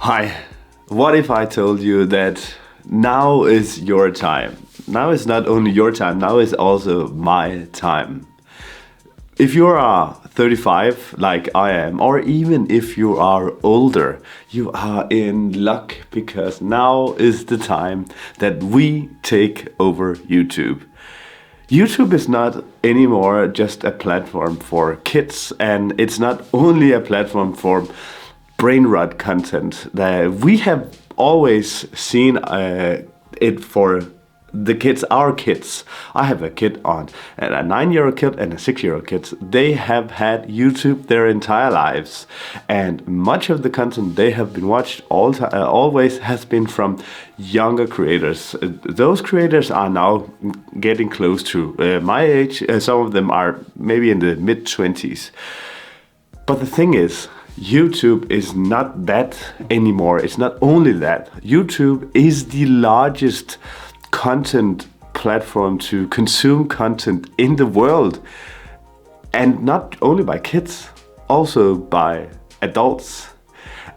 Hi, what if I told you that now is your time? Now is not only your time, now is also my time. If you are 35 like I am, or even if you are older, you are in luck because now is the time that we take over YouTube. YouTube is not anymore just a platform for kids, and it's not only a platform for brain rot content. That we have always seen it for the kids, our kids. I have a kid on, and a 9-year-old kid and a 6-year-old kid. They have had YouTube their entire lives, and much of the content they have been watched always has been from younger creators. Those creators are now getting close to my age. Some of them are maybe in the mid-20s. But the thing is, YouTube is not that anymore. It's not only that. YouTube is the largest content platform to consume content in the world, and not only by kids, also by adults.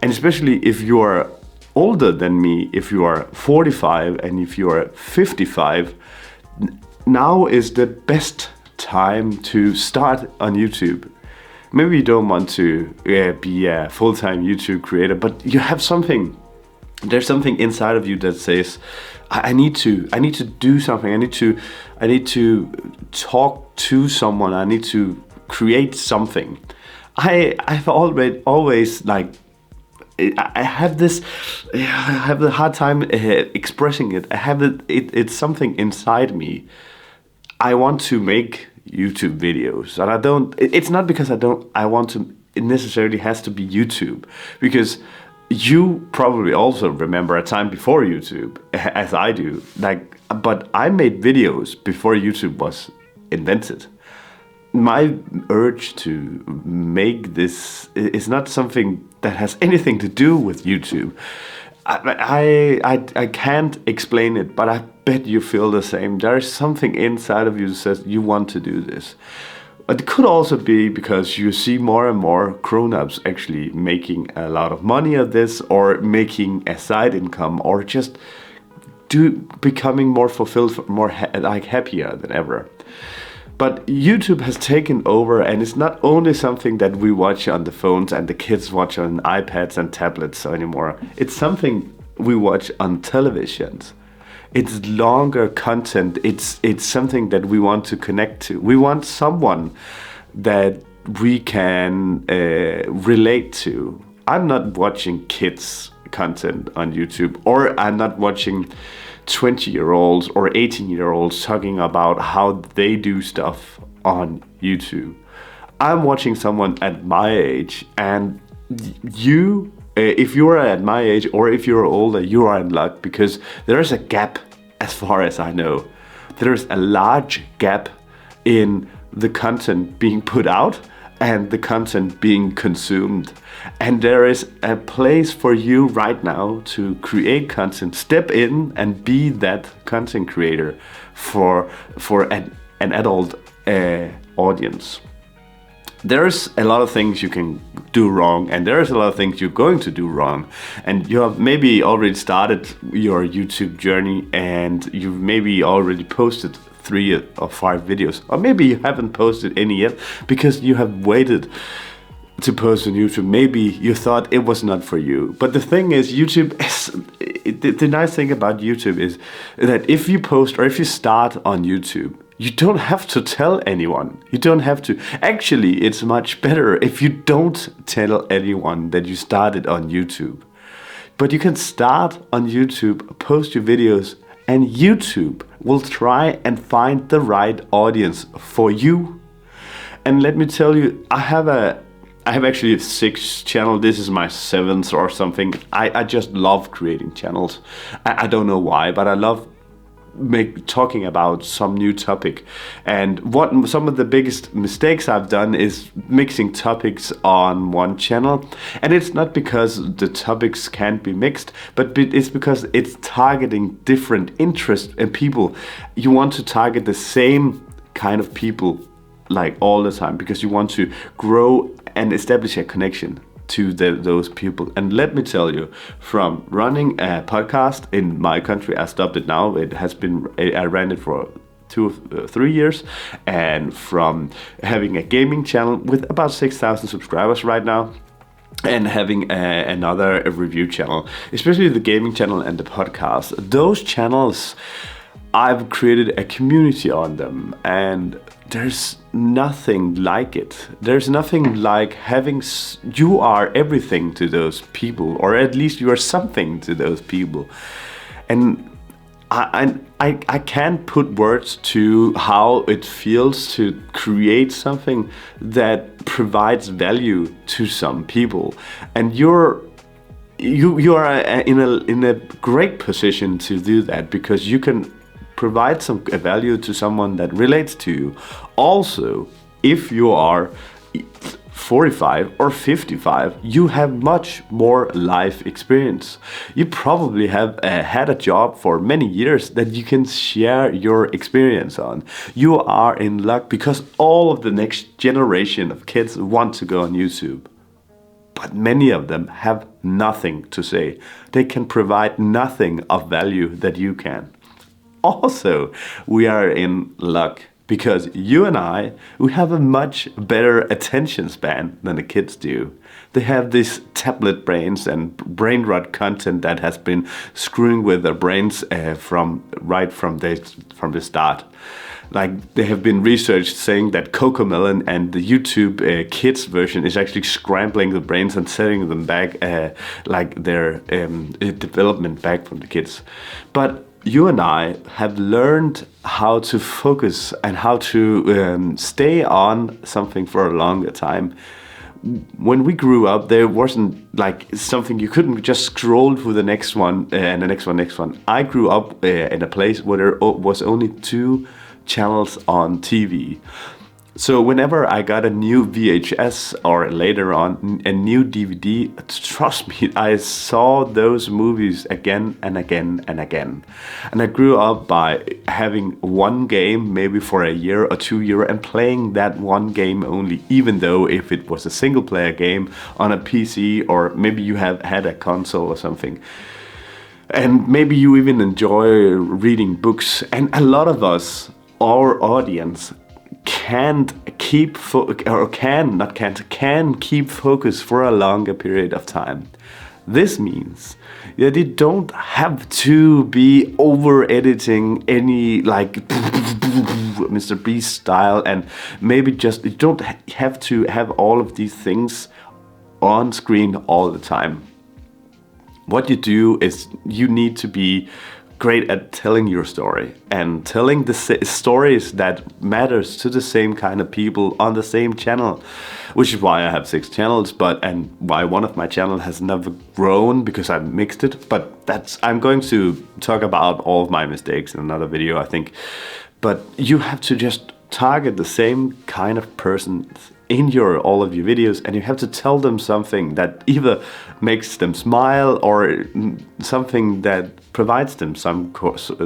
And especially if you are older than me, if you are 45 and if you are 55, now is the best time to start on YouTube. Maybe you don't want to be a full-time YouTube creator, but you have something. There's something inside of you that says, I need to do something. I need to talk to someone. I need to create something. I've always like, I have the hard time expressing it. It's something inside me. I want to make YouTube videos, and it's not because I want to, it necessarily has to be YouTube, because you probably also remember a time before YouTube, as I do, but I made videos before YouTube was invented. My urge to make this is not something that has anything to do with YouTube. I can't explain it, but I bet you feel the same. There is something inside of you that says you want to do this. But it could also be because you see more and more grown-ups actually making a lot of money of this, or making a side income, or just becoming more fulfilled, more happier than ever. But YouTube has taken over, and it's not only something that we watch on the phones and the kids watch on iPads and tablets anymore. It's something we watch on televisions. It's longer content. It's something that we want to connect to. We want someone that we can relate to. I'm not watching kids content on YouTube, or I'm not watching 20-year-olds or 18-year-olds talking about how they do stuff on YouTube. I'm watching someone at my age, and you, if you are at my age or if you're older, you are in luck, because there is a gap, as far as I know. There is a large gap in the content being put out and the content being consumed. And there is a place for you right now to create content. Step in and be that content creator for an adult audience. There's a lot of things you can do wrong, and there's a lot of things you're going to do wrong. And you have maybe already started your YouTube journey, and you've maybe already posted 3 or 5 videos, or maybe you haven't posted any yet because you have waited to post on YouTube. Maybe you thought it was not for you. But the thing is, YouTube is, the nice thing about YouTube is that if you post or if you start on YouTube, you don't have to tell anyone. You don't have to. Actually, it's much better if you don't tell anyone that you started on YouTube. But you can start on YouTube, post your videos, and YouTube will try and find the right audience for you. And let me tell you, I have actually 6 channels. This is my 7th or something. I just love creating channels. I don't know why, but I love talking about some new topic. And some of the biggest mistakes I've done is mixing topics on one channel. And it's not because the topics can't be mixed, but it's because it's targeting different interests and people. You want to target the same kind of people like all the time, because you want to grow and establish a connection to those people. And let me tell you, from running a podcast in my country, I stopped it now. I ran it for 3 years, and from having a gaming channel with about 6,000 subscribers right now, and having another review channel, especially the gaming channel and the podcast. Those channels, I've created a community on them, and there's nothing like it. There's nothing like you are everything to those people, or at least you are something to those people. And I can't put words to how it feels to create something that provides value to some people, and you are in a great position to do that, because you can provide some value to someone that relates to you. Also, if you are 45 or 55, you have much more life experience. You probably have had a job for many years that you can share your experience on. You are in luck, because all of the next generation of kids want to go on YouTube. But many of them have nothing to say. They can provide nothing of value that you can. Also, we are in luck, because you and we have a much better attention span than the kids do. They have these tablet brains and brain rot content that has been screwing with their brains from the start. Like, there have been research saying that Cocomelon and the YouTube kids version is actually scrambling the brains and setting them back, like their development back from the kids. But you and I have learned how to focus and how to stay on something for a longer time. When we grew up, there wasn't like something you couldn't just scroll through the next one and the next one. I grew up in a place where there was only 2 channels on TV. So whenever I got a new VHS, or later on a new DVD, trust me, I saw those movies again and again and again. And I grew up by having one game maybe for a year or 2 years and playing that one game only, even though if it was a single player game on a PC, or maybe you have had a console or something. And maybe you even enjoy reading books. And a lot of us, our audience, can keep focus for a longer period of time. This means that you don't have to be over editing any like Mr. Beast style, and maybe just you don't have to have all of these things on screen all the time. What you do is you need to be great at telling your story and telling the stories that matters to the same kind of people on the same channel, which is why I have 6 channels, and why one of my channel has never grown, because I mixed it. But I'm going to talk about all of my mistakes in another video, I think. But you have to just target the same kind of person in all of your videos, and you have to tell them something that either makes them smile or something that provides them some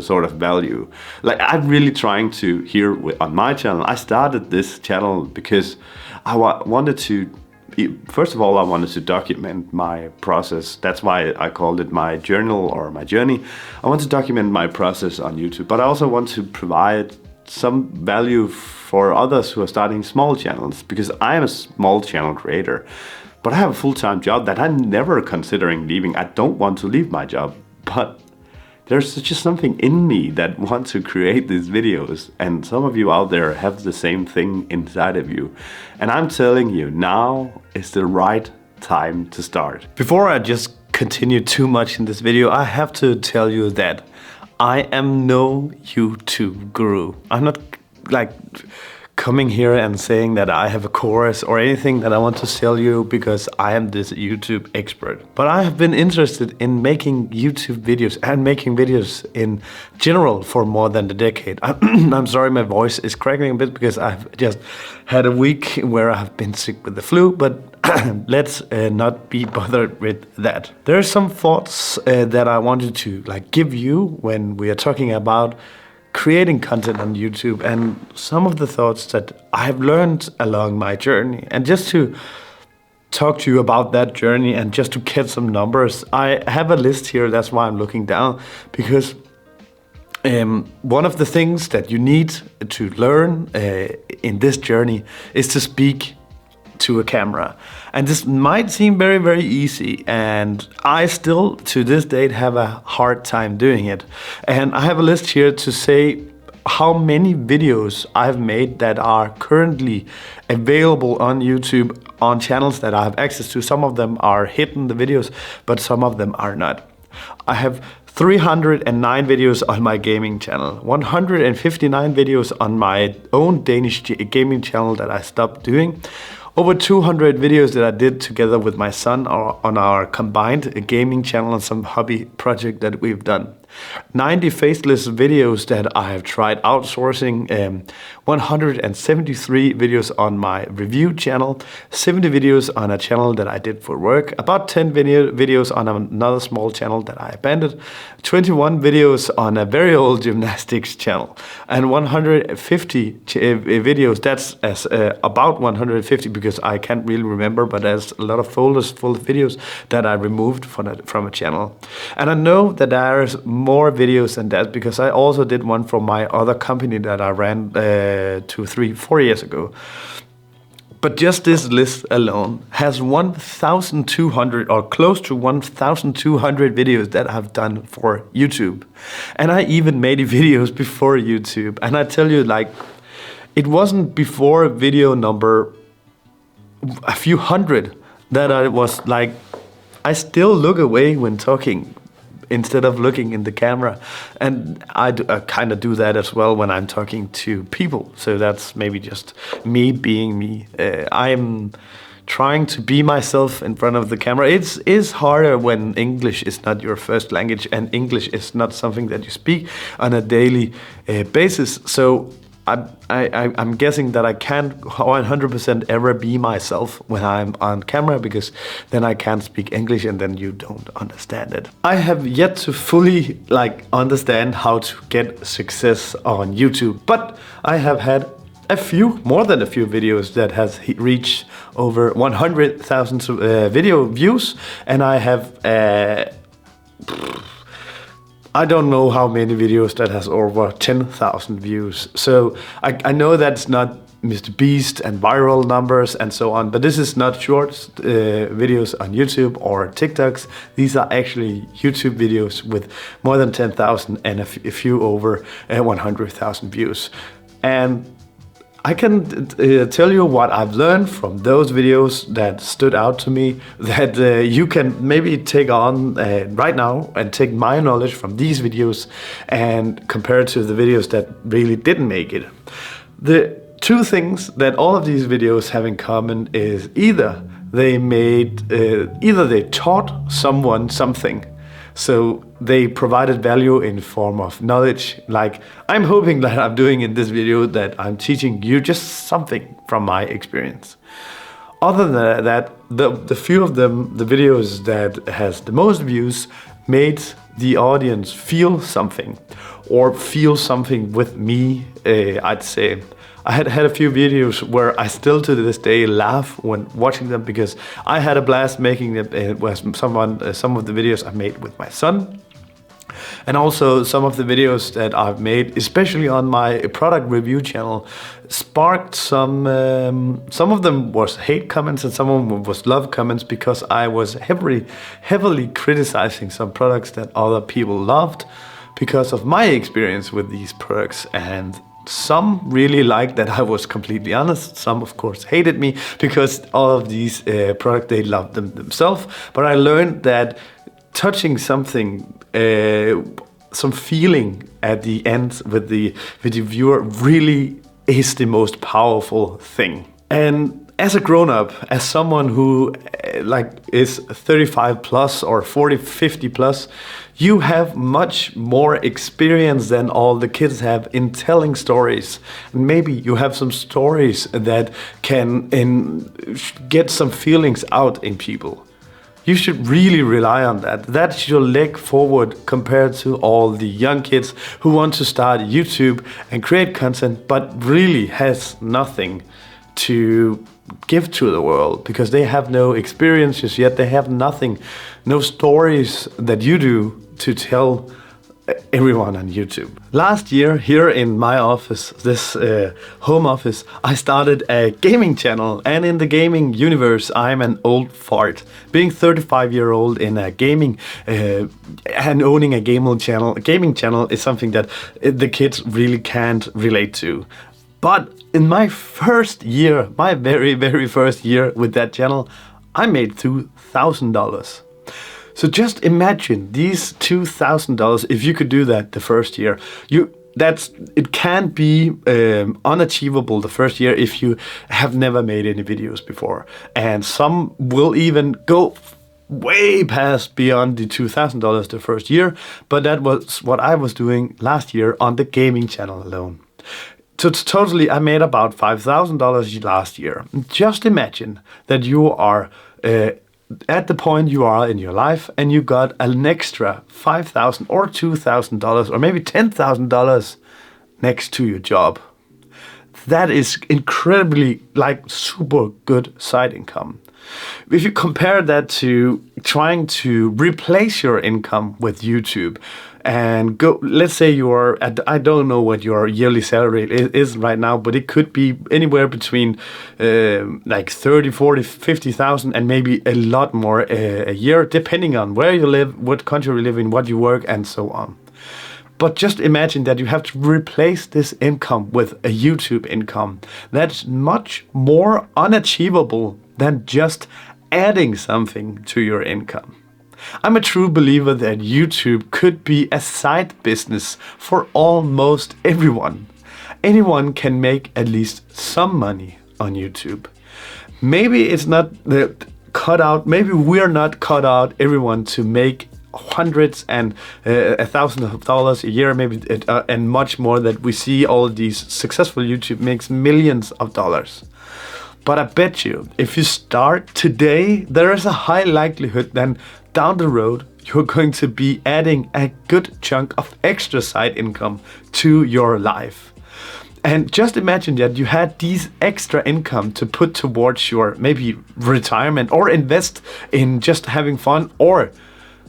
sort of value. Like, I'm really trying to here on my channel. I started this channel because I wanted to, first of all, I wanted to document my process. That's why I called it my journal or my journey. I want to document my process on YouTube, but I also want to provide some value for others who are starting small channels, because I am a small channel creator, but I have a full-time job that I'm never considering leaving. I don't want to leave my job, but there's just something in me that wants to create these videos, and some of you out there have the same thing inside of you. And I'm telling you, now is the right time to start. Before I just continue too much in this video, I have to tell you that I am no YouTube guru. I'm not like coming here and saying that I have a course or anything that I want to sell you because I am this YouTube expert. But I have been interested in making YouTube videos and making videos in general for more than a decade. I'm sorry my voice is cracking a bit because I've just had a week where I have been sick with the flu, but let's not be bothered with that. There are some thoughts that I wanted to give you when we are talking about creating content on YouTube, and some of the thoughts that I have learned along my journey. And just to talk to you about that journey and just to get some numbers. I have a list here, that's why I'm looking down, because one of the things that you need to learn in this journey is to speak to a camera. And this might seem very, very easy, and I still to this date have a hard time doing it. And I have a list here to say how many videos I've made that are currently available on YouTube on channels that I have access to. Some of them are hidden, the videos, but some of them are not. I have 309 videos on my gaming channel, 159 videos on my own Danish gaming channel that I stopped doing, over 200 videos that I did together with my son on our combined gaming channel and some hobby project that we've done. 90 faceless videos that I have tried outsourcing, 173 videos on my review channel, 70 videos on a channel that I did for work, about 10 videos on another small channel that I abandoned, 21 videos on a very old gymnastics channel, and 150 videos, that's about 150 because I can't really remember, but there's a lot of folders full of videos that I removed from a channel. And I know that there's more videos than that because I also did one for my other company that I ran 2, 3, 4 years ago. But just this list alone has 1,200 or close to 1,200 videos that I've done for YouTube. And I even made videos before YouTube. And I tell you, like, it wasn't before video number a few hundred that I was like, I still look away when talking instead of looking in the camera. And I kind of do that as well when I'm talking to people. So that's maybe just me being me. I'm trying to be myself in front of the camera. It is harder when English is not your first language and English is not something that you speak on a daily basis. So I'm guessing that I can't 100% ever be myself when I'm on camera, because then I can't speak English and then you don't understand it. I have yet to fully understand how to get success on YouTube, but I have had more than a few videos that has reached over 100,000 video views, and I have I don't know how many videos that has over 10,000 views. So I know that's not Mr. Beast and viral numbers and so on, but this is not short videos on YouTube or TikToks. These are actually YouTube videos with more than 10,000 and a few over 100,000 views. And I can tell you what I've learned from those videos that stood out to me, that you can maybe take on right now and take my knowledge from these videos and compare it to the videos that really didn't make it. The two things that all of these videos have in common is either they taught someone something. So they provided value in form of knowledge, like I'm hoping that I'm doing in this video, that I'm teaching you just something from my experience. Other than that, the few of them, the videos that has the most views, made the audience feel something, or feel something with me, I'd say. I had a few videos where I still to this day laugh when watching them, because I had a blast making them. It was some of the videos I made with my son, and also some of the videos that I've made, especially on my product review channel, sparked some of them was hate comments and some of them was love comments, because I was heavily criticizing some products that other people loved because of my experience with these products. And some really liked that I was completely honest. Some, of course, hated me because all of these products, they loved them themselves. But I learned that touching something, some feeling at the end with the viewer, really is the most powerful thing. And as a grown-up, as someone who is 35 plus or 40, 50 plus, you have much more experience than all the kids have in telling stories. And maybe you have some stories that can get some feelings out in people. You should really rely on that. That's your leg forward compared to all the young kids who want to start YouTube and create content, but really has nothing to give to the world, because they have no experiences yet. They have nothing, no stories that you do to tell everyone on YouTube. Last year, here in my office, this home office, I started a gaming channel, and in the gaming universe, I'm an old fart. Being 35-year-old in a gaming and owning a gaming channel is something that the kids really can't relate to. But in my first year, my very, very first year with that channel, I made $2,000. So just imagine these $2,000. If you could do that the first year, it can be unachievable the first year if you have never made any videos before, and some will even go way past beyond the $2,000 the first year. But that was what I was doing last year on the gaming channel alone. So totally, I made about $5,000 last year. Just imagine that you are at the point you are in your life, and you got an extra $5,000 or $2,000 or maybe $10,000 next to your job. That is incredibly, like, super good side income. If you compare that to trying to replace your income with YouTube, and let's say you are at, I don't know what your yearly salary is right now, but it could be anywhere between like 30, 40, 50,000 and maybe a lot more a year, depending on where you live, what country you live in, what you work, and so on. But just imagine that you have to replace this income with a YouTube income. That's much more unachievable than just adding something to your income. I'm a true believer that YouTube could be a side business for almost everyone. Anyone can make at least some money on YouTube. Maybe it's not maybe we're not cut out, everyone, to make hundreds and thousands of dollars a year, maybe and much more, that we see all these successful YouTube makes millions of dollars. But I bet you, if you start today, there is a high likelihood then down the road you're going to be adding a good chunk of extra side income to your life. And just imagine that you had these extra income to put towards your maybe retirement, or invest in just having fun, or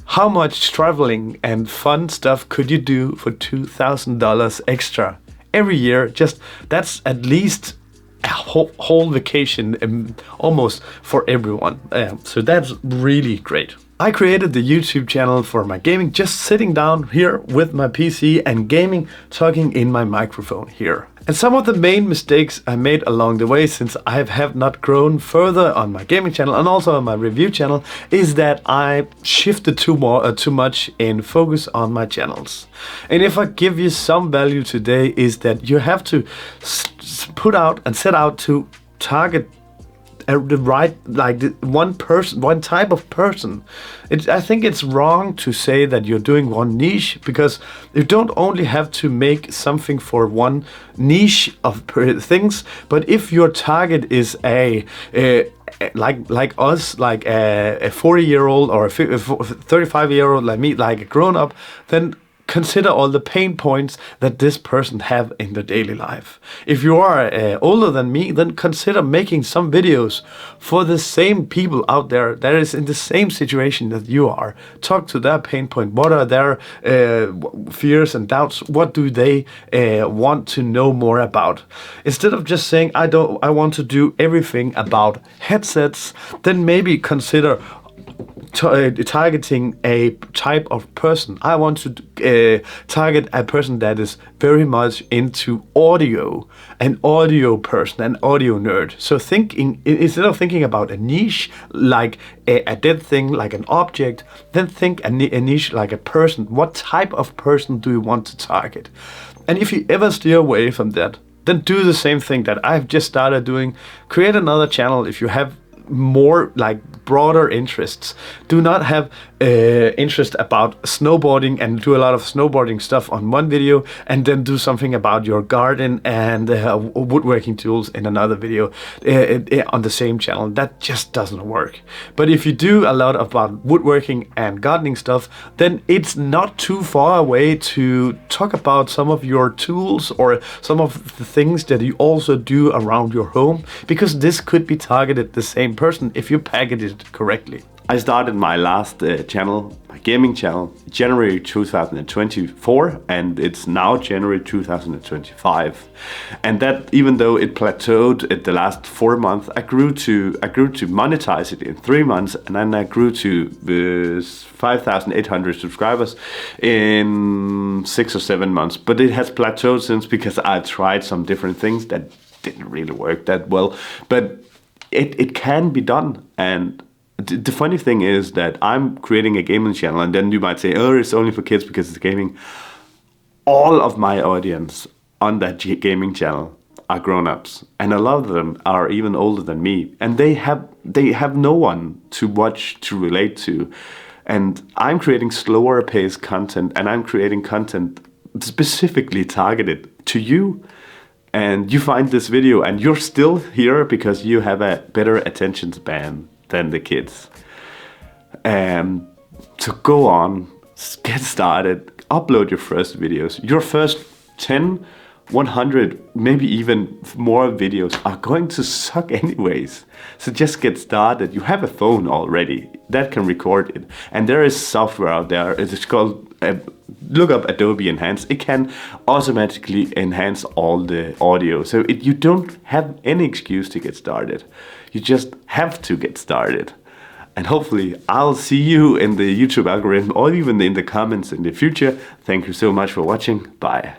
how much traveling and fun stuff could you do for $2,000 extra every year? Just that's at least a whole vacation almost for everyone. So that's really great. I created the YouTube channel for my gaming, just sitting down here with my PC and gaming, talking in my microphone here. And some of the main mistakes I made along the way, since I have not grown further on my gaming channel and also on my review channel, is that I shifted too much in focus on my channels. And if I give you some value today, is that you have to put out and set out to target the right, like one person, one type of person. I think it's wrong to say that you're doing one niche, because you don't only have to make something for one niche of things, but if your target is like us, like a 40-year-old or a 35-year-old like me, like a grown-up, then consider all the pain points that this person have in their daily life. If you are older than me, then consider making some videos for the same people out there that is in the same situation that you are. Talk to their pain point. What are their fears and doubts? What do they want to know more about? Instead of just saying, I want to do everything about headsets, then maybe consider targeting a type of person. I want to target a person that is very much into audio, an audio person, an audio nerd. So instead of thinking about a niche like a dead thing, like an object, then think a niche like a person. What type of person do you want to target? And if you ever steer away from that, then do the same thing that I've just started doing. Create another channel if you have more like broader interests. Do not have interest about snowboarding and do a lot of snowboarding stuff on one video, and then do something about your garden and woodworking tools in another video on the same channel. That just doesn't work. But if you do a lot about woodworking and gardening stuff, then it's not too far away to talk about some of your tools or some of the things that you also do around your home, because this could be targeted the same person if you package it correctly. I started my last channel, my gaming channel, January 2024, and it's now January 2025. And that, even though it plateaued at the last 4 months, I grew to monetize it in 3 months, and then I grew to 5,800 subscribers in 6 or 7 months. But it has plateaued since, because I tried some different things that didn't really work that well. But it can be done. And the funny thing is that I'm creating a gaming channel, and then you might say, oh, it's only for kids because it's gaming. All of my audience on that gaming channel are grown-ups, and a lot of them are even older than me, and they have no one to watch, to relate to. And I'm creating slower paced content, and I'm creating content specifically targeted to you. And you find this video and you're still here because you have a better attention span than the kids. So go on, get started, upload your first videos. Your first 10, 100, maybe even more videos are going to suck anyways. So just get started. You have a phone already that can record it. And there is software out there. It's called, look up Adobe Enhance. It can automatically enhance all the audio. So you don't have any excuse to get started. You just have to get started. And hopefully I'll see you in the YouTube algorithm or even in the comments in the future. Thank you so much for watching. Bye.